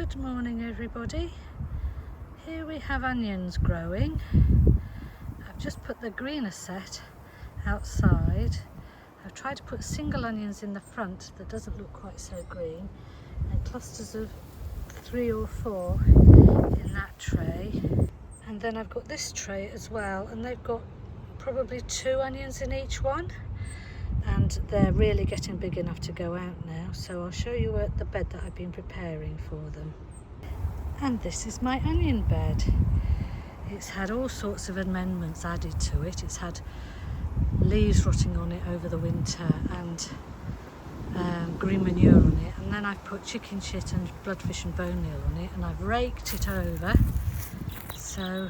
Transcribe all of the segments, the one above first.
Good morning everybody. Here we have onions growing. I've just put the greener set outside. I've tried to put single onions in the front that doesn't look quite so green, and clusters of 3 or 4 in that tray. And then I've got this tray as well, and they've got probably 2 onions in each one, and they're really getting big enough to go out now, so I'll show you the bed that I've been preparing for them. And this is my onion bed. It's had all sorts of amendments added to it. It's had leaves rotting on it over the winter and green manure on it, and then I've put chicken shit and bloodfish and bone meal on it, and I've raked it over so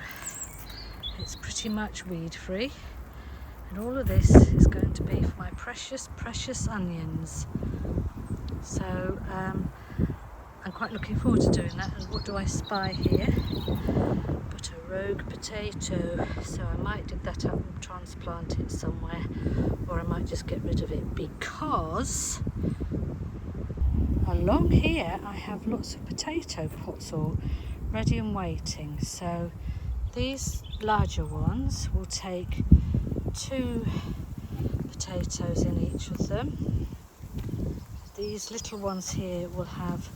it's pretty much weed free. And all of this is going to be for my precious onions. So I'm quite looking forward to doing that. And what do I spy here? But a rogue potato. So I might dig that up and transplant it somewhere, or I might just get rid of it, because along here I have lots of potato pots all ready and waiting. So these larger ones will take 2 potatoes in each of them. These little ones here will have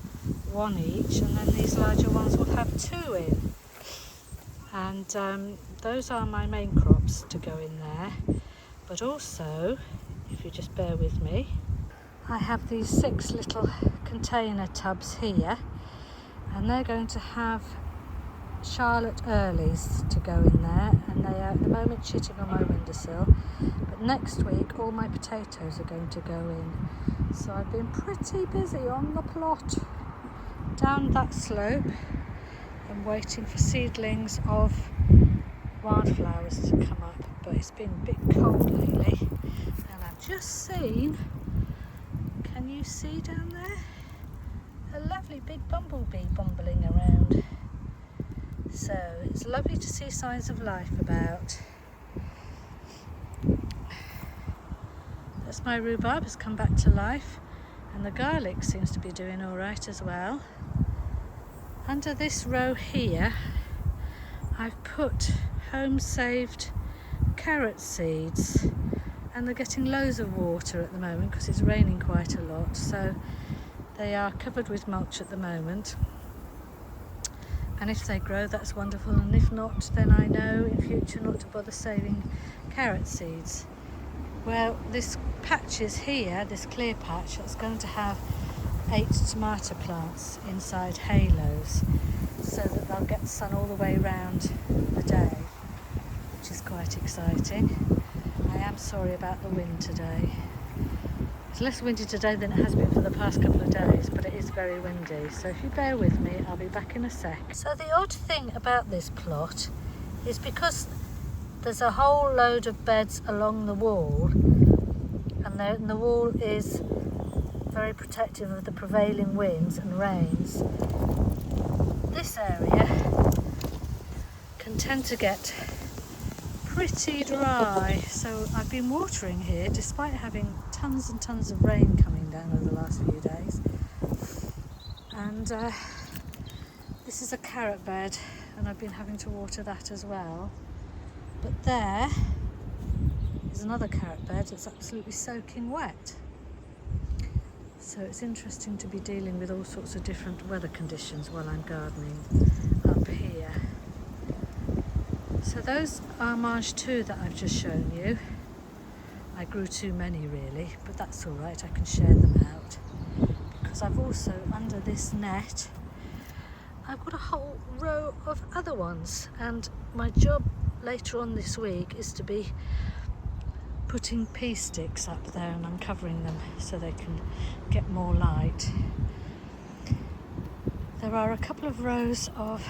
1 each, and then these larger ones will have 2 in. And those are my main crops to go in there. But also, if you just bear with me, I have these 6 little container tubs here, and they're going to have Charlotte Earlies to go in there, and they are at the moment shitting on my windowsill, but next week all my potatoes are going to go in. So I've been pretty busy on the plot down that slope and waiting for seedlings of wildflowers to come up, but it's been a bit cold lately. And I've just seen, can you see down there, a lovely big bumblebee bumbling around. So it's lovely to see signs of life about. That's my rhubarb has come back to life, and the garlic seems to be doing all right as well. Under this row here I've put home saved carrot seeds, and they're getting loads of water at the moment because it's raining quite a lot, so they are covered with mulch at the moment. And if they grow, that's wonderful, and if not, then I know in future not to bother saving carrot seeds. Well, this patch is here, this clear patch, that's going to have 8 tomato plants inside halos, so that they'll get the sun all the way around the day, which is quite exciting. I am sorry about the wind today. It's less windy today than it has been for the past couple of days, but it is very windy, so if you bear with me, I'll be back in a sec. So the odd thing about this plot is, because there's a whole load of beds along the wall, and the wall is very protective of the prevailing winds and rains, this area can tend to get pretty dry. So I've been watering here despite having tons and tons of rain coming down over the last few days. And this is a carrot bed, and I've been having to water that as well. But there is another carrot bed that's absolutely soaking wet. So it's interesting to be dealing with all sorts of different weather conditions while I'm gardening up here. So those are Marge 2 that I've just shown you. I grew too many really, but that's all right, I can share them out. Because I've also, under this net, I've got a whole row of other ones, and my job later on this week is to be putting pea sticks up there and uncovering them so they can get more light. There are a couple of rows of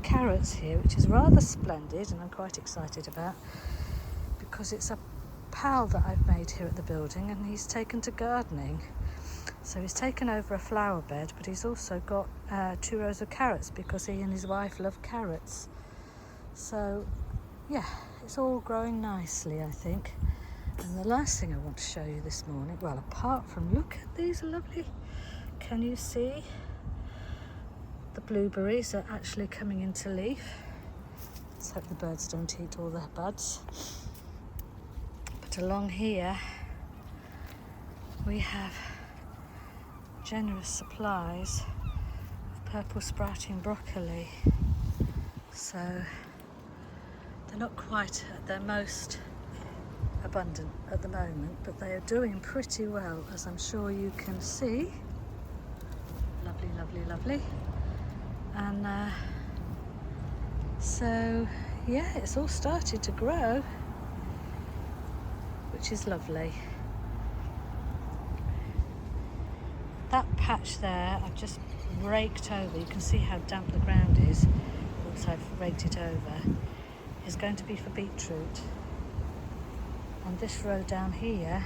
carrots here, which is rather splendid, and I'm quite excited about, because it's a pal that I've made here at the building, and he's taken to gardening. So he's taken over a flower bed, but he's also got 2 rows of carrots, because he and his wife love carrots. So yeah, it's all growing nicely, I think. And the last thing I want to show you this morning, well, apart from, look at these lovely, can you see blueberries are actually coming into leaf. Let's hope the birds don't eat all the buds. But along here we have generous supplies of purple sprouting broccoli. So they're not quite at their most abundant at the moment, but they are doing pretty well, as I'm sure you can see. Lovely, lovely, lovely. And so yeah, it's all started to grow, which is lovely. That patch there I've just raked over, you can see how damp the ground is once I've raked it over, is going to be for beetroot. And this row down here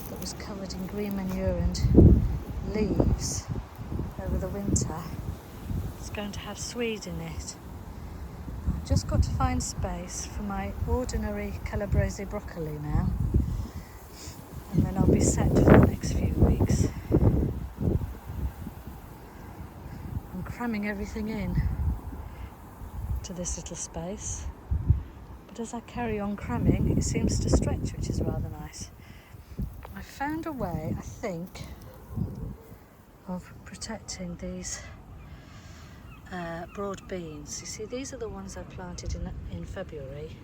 that was covered in green manure and leaves over the winter, it's going to have swede in it. I've just got to find space for my ordinary calabrese broccoli now, and then I'll be set for the next few weeks. I'm cramming everything in to this little space, but as I carry on cramming it seems to stretch, which is rather nice. I found a way, I think, of protecting these broad beans. You see, these are the ones I planted in February,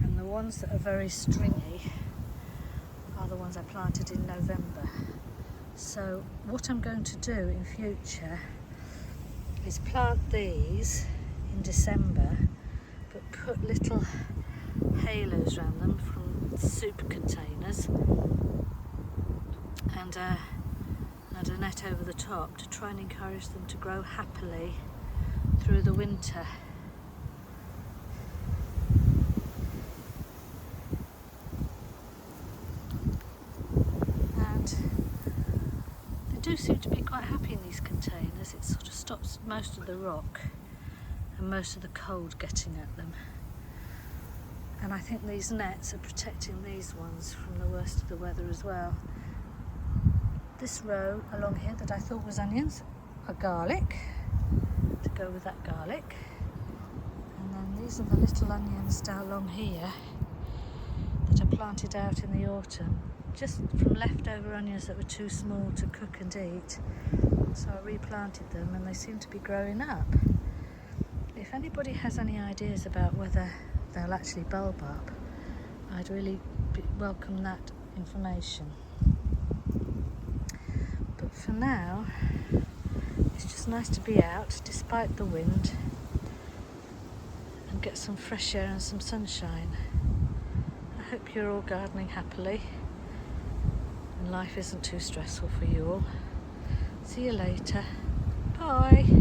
and the ones that are very stringy are the ones I planted in November. So what I'm going to do in future is plant these in December, but put little halos around them from soup containers and a net over the top to try and encourage them to grow happily through the winter. And they do seem to be quite happy in these containers. It sort of stops most of the rock and most of the cold getting at them. And I think these nets are protecting these ones from the worst of the weather as well. This row along here that I thought was onions are garlic, to go with that garlic. And then these are the little onions down along here that I planted out in the autumn, just from leftover onions that were too small to cook and eat. So I replanted them and they seem to be growing up. If anybody has any ideas about whether they'll actually bulb up, I'd really welcome that information. But for now, it's just nice to be out despite the wind and get some fresh air and some sunshine. I hope you're all gardening happily and life isn't too stressful for you all. See you later. Bye.